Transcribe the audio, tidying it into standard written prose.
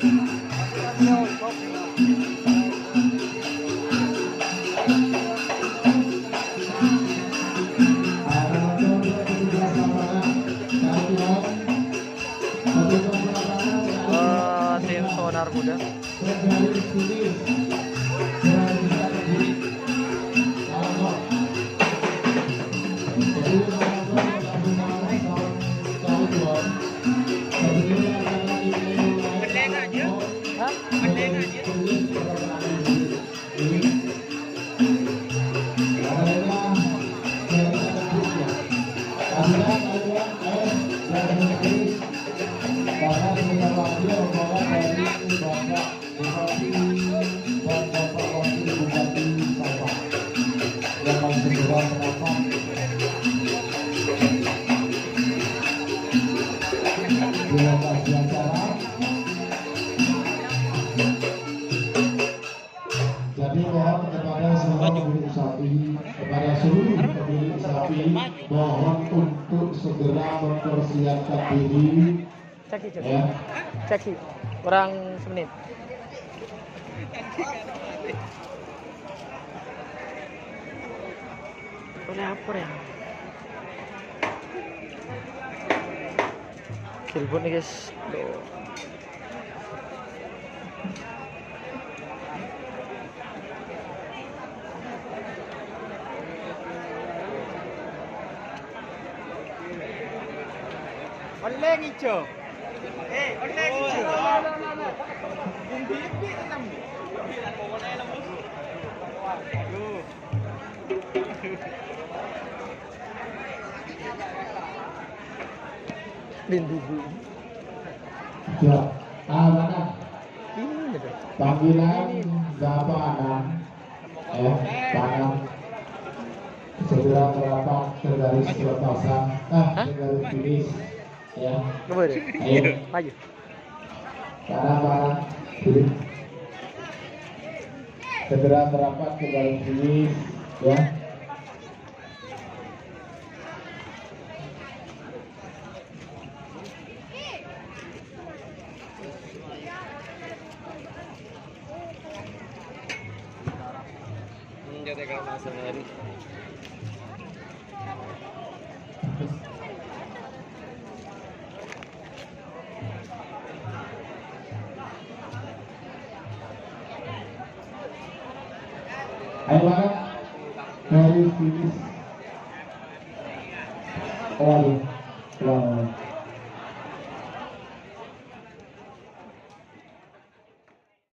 Tim Sonar Muda. Jadi mohon kepada semua pemilik sapi, kepada seluruh pemilik sapi, mohon untuk segera mempersiapkan diri. Ceki. Ya. Ceki. Kurang semenit. Boleh apa ya? Kilbun nih guys. Tuh. Oleh ngijo. Oleh ngijo. Bumbi enam. Bindu. Ya, mana? Ini deh. Panggilan Bapak Anam, Tanam segera merapat ke garis pelepasan, ke garis finish, ya. Coba deh. Ayo, Maju. para segera merapat ke garis finish, ya. Jadi kalau masuk hari. Ayo banget garis finish. Waduh,